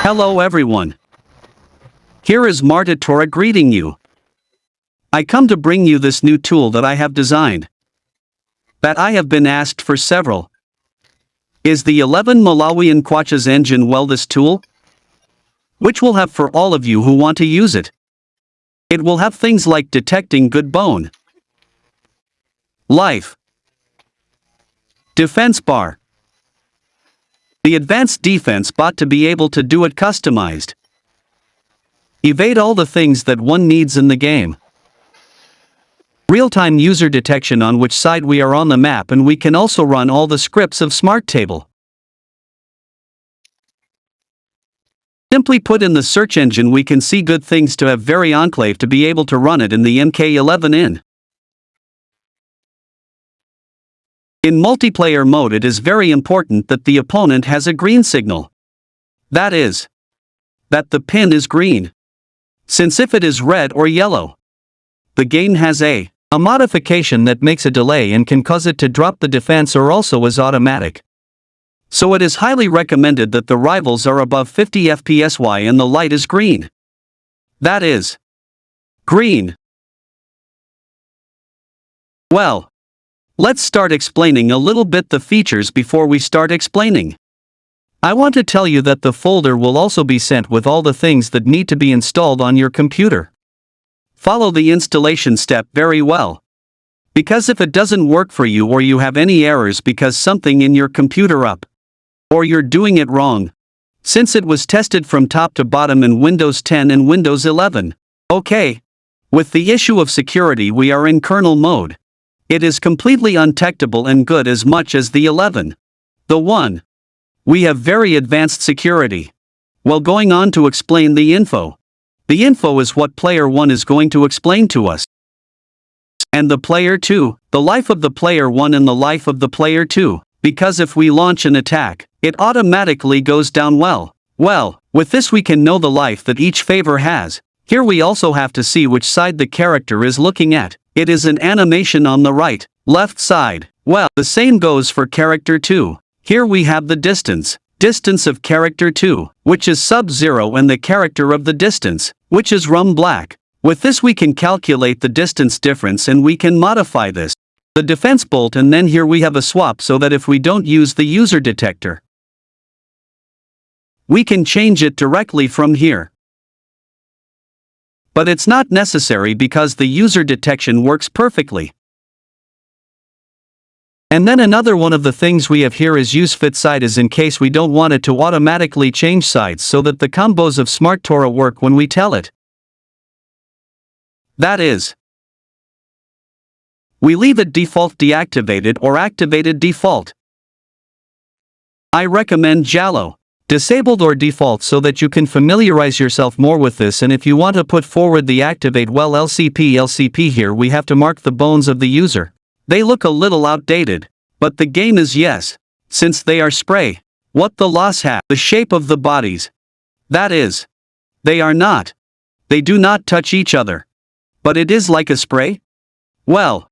Hello everyone. Here is Marta greeting you. I come to bring you this new tool that I have designed. That I have been asked for several. Is the 11 Malawian Kwacha's engine well this tool? Which will have for all of you who want to use it. It will have things like detecting good bone. Life. Defense bar. The advanced defense bot to be able to do it customized. Evade all the things that one needs in the game. Real-time user detection on which side we are on the map, and we can also run all the scripts of Smart Table. Simply put, in the search engine we can see good things to have very enclave to be able to run it in the MK11 in. In multiplayer mode it is very important that the opponent has a green signal. That is, that the pin is green. Since if it is red or yellow, the game has a modification that makes a delay and can cause it to drop the defense, or also is automatic. So it is highly recommended that the rivals are above 50 FPS and the light is green. That is, green. Well, let's start explaining a little bit the features before we start explaining. I want to tell you that the folder will also be sent with all the things that need to be installed on your computer. Follow the installation step very well. Because if it doesn't work for you, or you have any errors because something in your computer up, or you're doing it wrong, since it was tested from top to bottom in Windows 10 and Windows 11. Okay. With the issue of security, we are in kernel mode. It is completely untectable and good as much as the 11. The 1. We have very advanced security. Well, going on to explain the info. The info is what player 1 is going to explain to us. And the player 2, the life of the player 1 and the life of the player 2. Because if we launch an attack, it automatically goes down well. Well, with this we can know the life that each favor has. Here we also have to see which side the character is looking at. It is an animation on the right, left side. Well, the same goes for character 2. Here we have the distance of character 2, which is sub-0, and the character of the distance, which is rum black. With this we can calculate the distance difference and we can modify this. The defense bolt, and then here we have a swap so that if we don't use the user detector, we can change it directly from here. But it's not necessary because the user detection works perfectly. And then another one of the things we have here is use fit side, is in case we don't want it to automatically change sides, so that the combos of Smart Tora work when we tell it. That is, we leave it default deactivated or activated default. I recommend Jallo disabled or default so that you can familiarize yourself more with this. And if you want to put forward the activate, well, LCP here we have to mark the bones of the user. They look a little outdated, but the game is yes, since they are spray. What the loss have, the shape of the bodies. That is, they are not. They do not touch each other. But it is like a spray? Well,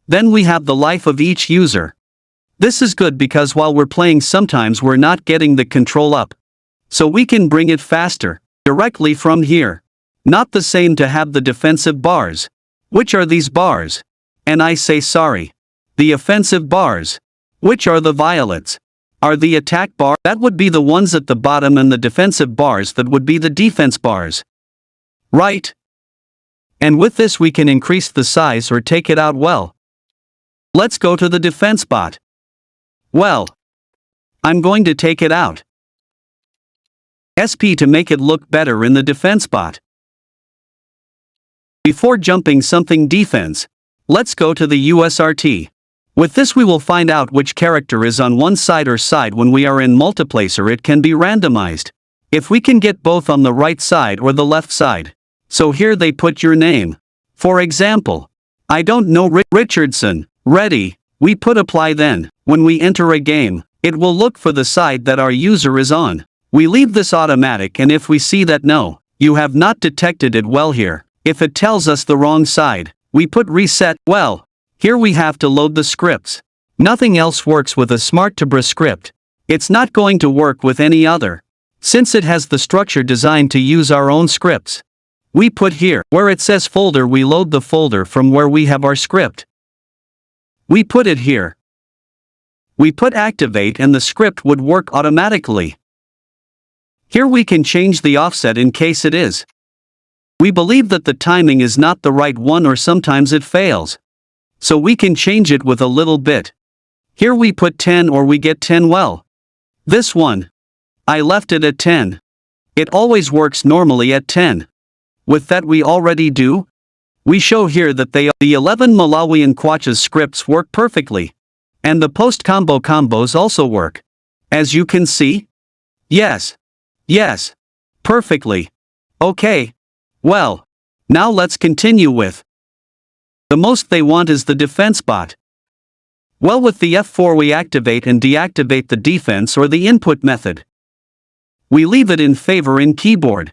then we have the life of each user. This is good because while we're playing sometimes we're not getting the control up. So we can bring it faster, directly from here. Not the same to have the defensive bars. Which are these bars? And I say sorry. The offensive bars. Which are the violets? Are the attack bar? That would be the ones at the bottom, and the defensive bars, that would be the defense bars. Right? And with this we can increase the size or take it out. Well, let's go to the defense bot. Well, I'm going to take it out. SP to make it look better in the defense bot. Before jumping something defense, let's go to the USRT. With this we will find out which character is on one side or side. When we are in multiplacer it can be randomized. If we can get both on the right side or the left side. So here they put your name. For example, I don't know Richardson. Ready, we put apply. Then, when we enter a game, it will look for the side that our user is on. We leave this automatic, and if we see that no, you have not detected it, well, here, if it tells us the wrong side, we put reset. Well, here we have to load the scripts. Nothing else works with a Smart Tora script. It's not going to work with any other. Since it has the structure designed to use our own scripts. We put here, where it says folder, we load the folder from where we have our script. We put it here. We put activate and the script would work automatically. Here we can change the offset in case it is. We believe that the timing is not the right one or sometimes it fails. So we can change it with a little bit. Here we put 10 or we get 10 well. This one. I left it at 10. It always works normally at 10. With that we already do. We show here that the 11 Malawian Kwacha's scripts work perfectly. And the post-combo combos also work. As you can see. Yes. Yes. Perfectly. Okay. Well. Now let's continue with. The most they want is the defense bot. Well, with the F4 we activate and deactivate the defense or the input method. We leave it in favor in keyboard.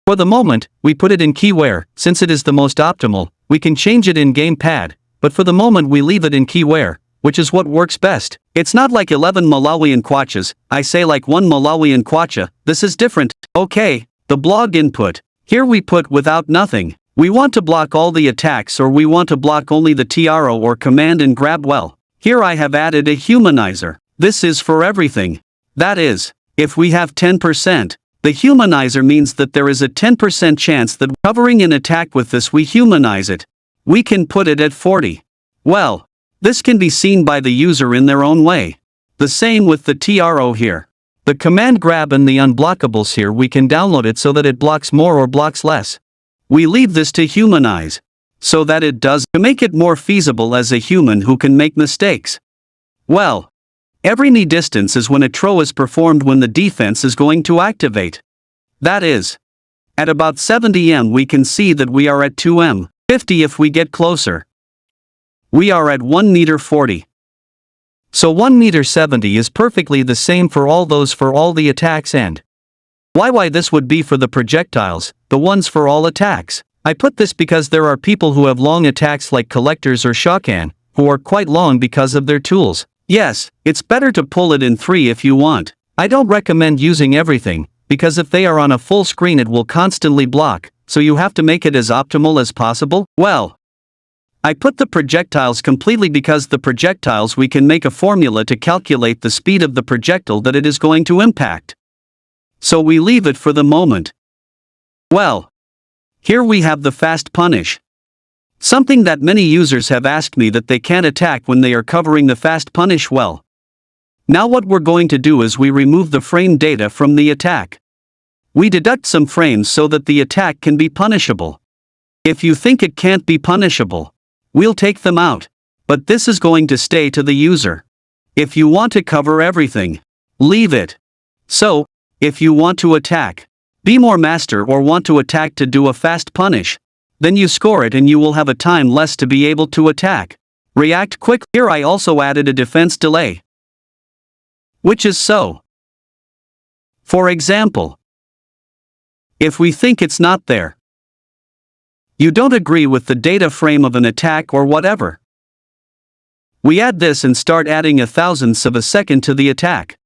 For the moment, we put it in keywhere, since it is the most optimal. We can change it in gamepad, but for the moment we leave it in keywhere, which is what works best. It's not like 11 Malawian Kwachas, I say like 1 Malawian Kwacha, this is different. Okay, the blog input. Here we put without nothing. We want to block all the attacks or we want to block only the TRO or command and grab. Well, here I have added a humanizer. This is for everything. That is, if we have 10%, the humanizer means that there is a 10% chance that covering an attack with this we humanize it. We can put it at 40. Well, this can be seen by the user in their own way. The same with the TRO here. The command grab and the unblockables here we can download it so that it blocks more or blocks less. We leave this to humanize. So that it does to make it more feasible as a human who can make mistakes. Well. Every knee distance is when a throw is performed when the defense is going to activate. That is. At about 70 m we can see that we are at 2 m, 50 if we get closer. We are at 1 meter 40. So 1 meter 70 is perfectly the same for all those for all the attacks and. Why this would be for the projectiles, the ones for all attacks. I put this because there are people who have long attacks like collectors or Shokan, who are quite long because of their tools. Yes, it's better to pull it in 3 if you want. I don't recommend using everything, because if they are on a full screen it will constantly block, so you have to make it as optimal as possible. Well, I put the projectiles completely because the projectiles we can make a formula to calculate the speed of the projectile that it is going to impact. So we leave it for the moment. Well, here we have the fast punish. Something that many users have asked me that they can't attack when they are covering the fast punish well. Now what we're going to do is we remove the frame data from the attack. We deduct some frames so that the attack can be punishable. If you think it can't be punishable, we'll take them out. But this is going to stay to the user. If you want to cover everything, leave it. So, if you want to attack, be more master or want to attack to do a fast punish, then you score it and you will have a time less to be able to attack. React quick. Here I also added a defense delay. Which is so. For example, if we think it's not there, you don't agree with the data frame of an attack or whatever, we add this and start adding a thousandths of a second to the attack.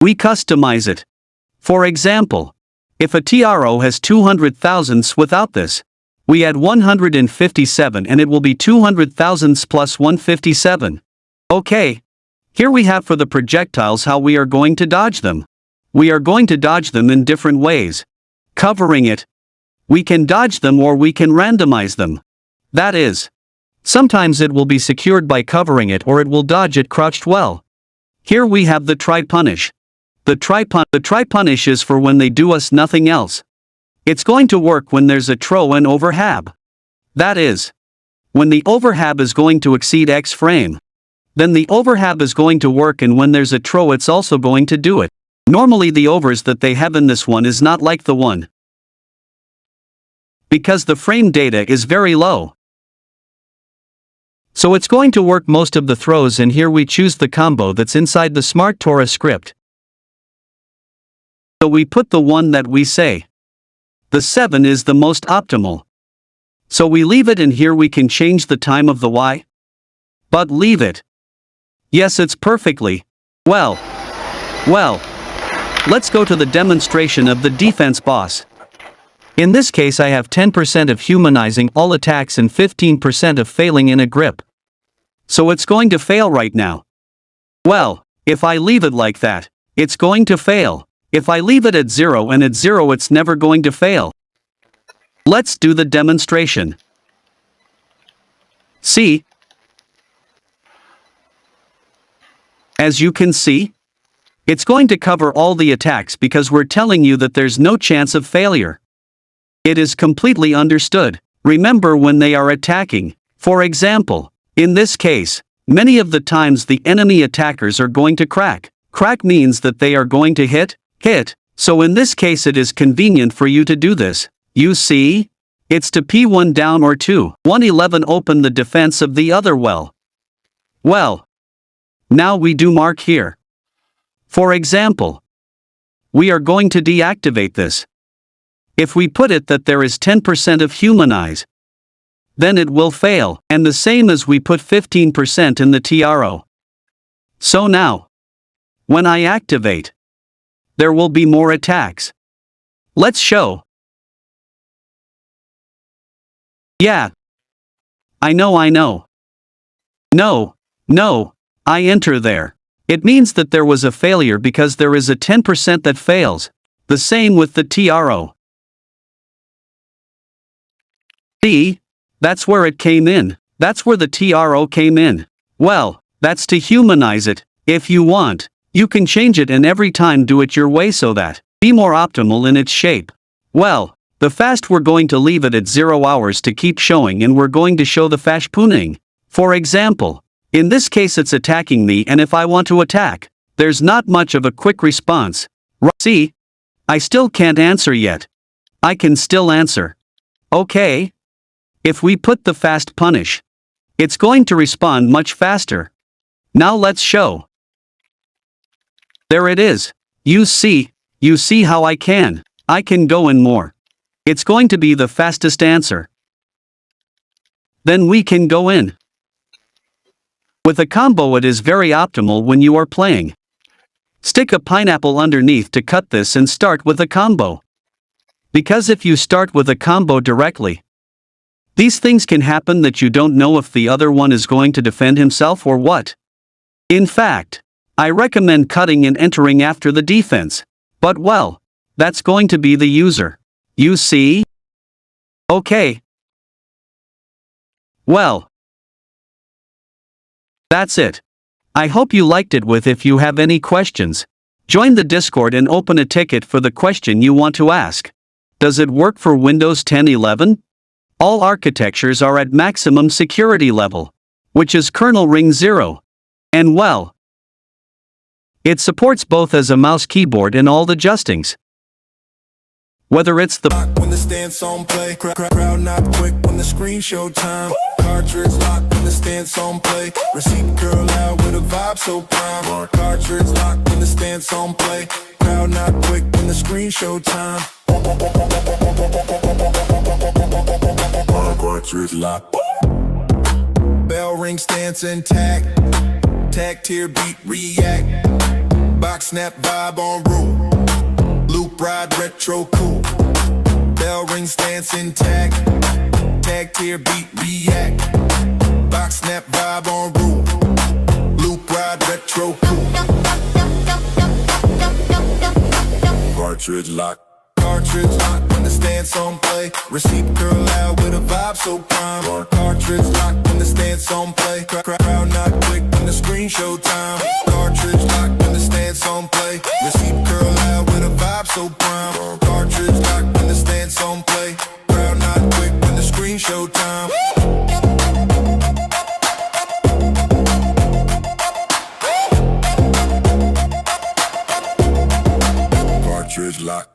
We customize it. For example, if a TRO has 200 thousandths without this, we add 157 and it will be 200 thousandths plus 157. Okay. Here we have for the projectiles how we are going to dodge them. We are going to dodge them in different ways. Covering it. We can dodge them or we can randomize them. That is. Sometimes it will be secured by covering it or it will dodge it crouched well. Here we have the try punish. The try punish is for when they do us nothing else. It's going to work when there's a throw and overhab. That is. When the overhab is going to exceed X frame. Then the overhab is going to work and when there's a throw it's also going to do it. Normally the overs that they have in this one is not like the one. Because the frame data is very low. So it's going to work most of the throws and here we choose the combo that's inside the Smart Torah script. So we put the one that we say. The 7 is the most optimal. So we leave it and here we can change the time of the Y. But leave it. Yes, it's perfectly. Well. let's go to the demonstration of the defense boss. In this case I have 10% of humanizing all attacks and 15% of failing in a grip. So it's going to fail right now. Well, if I leave it like that, it's going to fail. If I leave it at 0 and at 0 it's never going to fail. Let's do the demonstration. See? As you can see, it's going to cover all the attacks because we're telling you that there's no chance of failure. It is completely understood. Remember when they are attacking. For example, in this case, many of the times the enemy attackers are going to crack. Crack means that they are going to hit. So in this case it is convenient for you to do this. You see? It's to P1 down or 2. 111 open the defense of the other well. Well. Now we do mark here. For example, we are going to deactivate this. If we put it that there is 10% of humanize, then it will fail, and the same as we put 15% in the TRO. So now, when I activate, there will be more attacks. Let's show. Yeah. I know. No, I enter there. It means that there was a failure because there is a 10% that fails. The same with the TRO. See? That's where it came in. That's where the TRO came in. Well, that's to humanize it. If you want, you can change it and every time do it your way so that be more optimal in its shape. Well, the fast we're going to leave it at 0 hours to keep showing and we're going to show the fast pooning. For example, in this case it's attacking me and if I want to attack, there's not much of a quick response. See? I still can't answer yet. I can still answer. Okay. If we put the fast punish, it's going to respond much faster. Now let's show. There it is. You see how I can go in more. It's going to be the fastest answer. Then we can go in. With a combo it is very optimal when you are playing. Stick a pineapple underneath to cut this and start with a combo. Because if you start with a combo directly, these things can happen that you don't know if the other one is going to defend himself or what. In fact, I recommend cutting and entering after the defense. But well, that's going to be the user. You see? Okay. Well, that's it. I hope you liked it. If you have any questions, join the Discord and open a ticket for the question you want to ask. Does it work for Windows 10 11? All architectures are at maximum security level, which is kernel ring 0. And well, it supports both as a mouse keyboard and all the adjustings. Whether it's the when the stance on play, crowd not quick when the screen show time. Cartridge lock when the stance on play. Receipt curl out with a vibe so prime. Cartridge lock when the stance on play. Crowd not quick when the screen show time. Cartridge lock. Bell ring stance intact. Tag tier beat react. Box snap vibe on rule. Loop ride retro cool. Bell ring stance intact. Tag tier beat react. Box snap vibe on rule. Loop ride retro cool. Cartridge lock. Cartridge lock when the stance on play. Receipt curl out with a vibe so prime. Cartridge lock when the stance on play. Crowd not quick when the screen show time. Cartridge lock when the stance on play. Receipt curl out with a vibe so prime. Cartridge lock when the stance on play. Crowd not quick when the screen show time. Cartridge lock.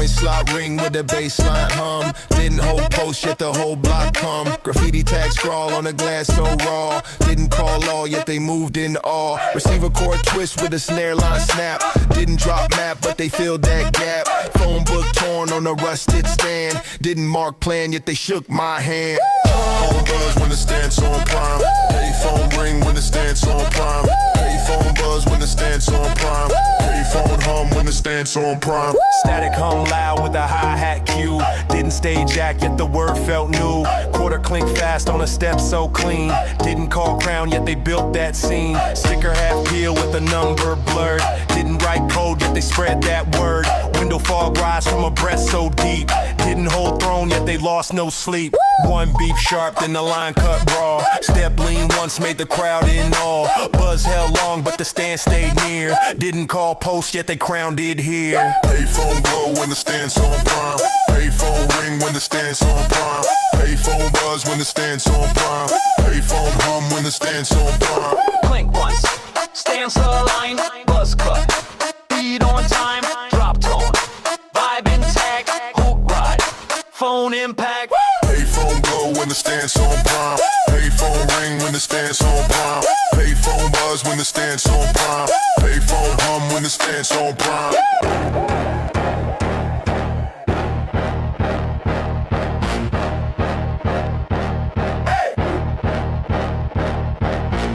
Slot ring with the baseline hum. Didn't hold post yet the whole block come. Graffiti tag scrawl on the glass so raw. Didn't call all yet they moved in awe. Receiver cord twist with a snare line snap. Didn't drop map but they filled that gap. Phone book torn on on a rusted stand. Didn't mark plan, yet they shook my hand. Phone buzz when the stance on prime. Payphone ring when the stance on prime. Payphone buzz when the stance on prime. Payphone hum when the stance on prime. Static hung loud with a hi-hat cue. Didn't stage jack, yet the word felt new. Quarter clink fast on a step so clean. Didn't call crown, yet they built that scene. Sticker half peel with the number blurred. Didn't write code, yet they spread that word. Window fog rise from a breath so deep. Didn't hold throne, yet they lost no sleep. One beef sharp, then the line cut raw. Step lean once made the crowd in awe. Buzz held long, but the stand stayed near. Didn't call post, yet they crowned it here. Payphone glow when the stance on prime. Payphone ring when the stance on prime. Payphone buzz when the stance on prime. Payphone hum when the stance on prime. Clink once, stance aligned, buzz cut, beat on time, drop tone, vibe intact, hook ride, phone impact. Payphone glow when the stance on prime. Payphone ring when the stance on prime. Payphone buzz when the stance on prime. Payphone hum when the stance on prime.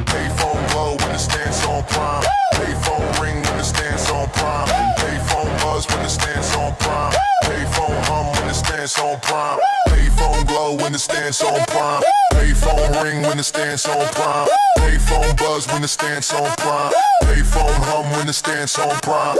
Payphone glow when the stance on prime. Payphone ring when the stance on prime. Payphone buzz when the stance on prime. Payphone hum when the stance on prime. Payphone glow when the stance on prime. Payphone ring when the stance on prime. Payphone buzz when the stance on prime. Payphone hum when the stance on prime.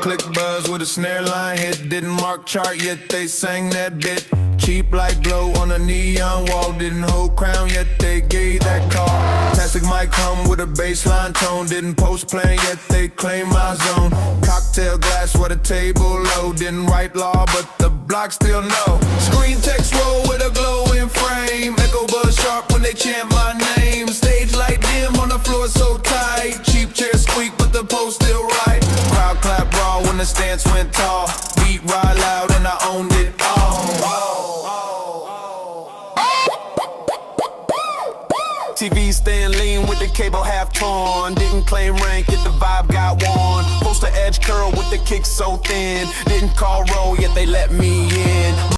Click buzz with a snare line hit. Didn't mark chart yet they sang that bit. Cheap like glow on a neon wall. Didn't hold crown yet they gave that call. Plastic mic hum with a baseline tone. Didn't post plan yet they claim my zone. Cocktail glass with a table low. Didn't write law but the block still know. Screen text roll with a glowing frame. Echo buzz sharp when they chant my name. Stage light dim on the floor so tight. Cheap chair squeak but the post still right. Crowd clap raw when the stance went tall. Beat ride loud and I owned it all. TV stand lean with the cable half torn. Didn't claim rank yet the vibe got worn. Poster edge curl with the kick so thin. Didn't call roll yet they let me in.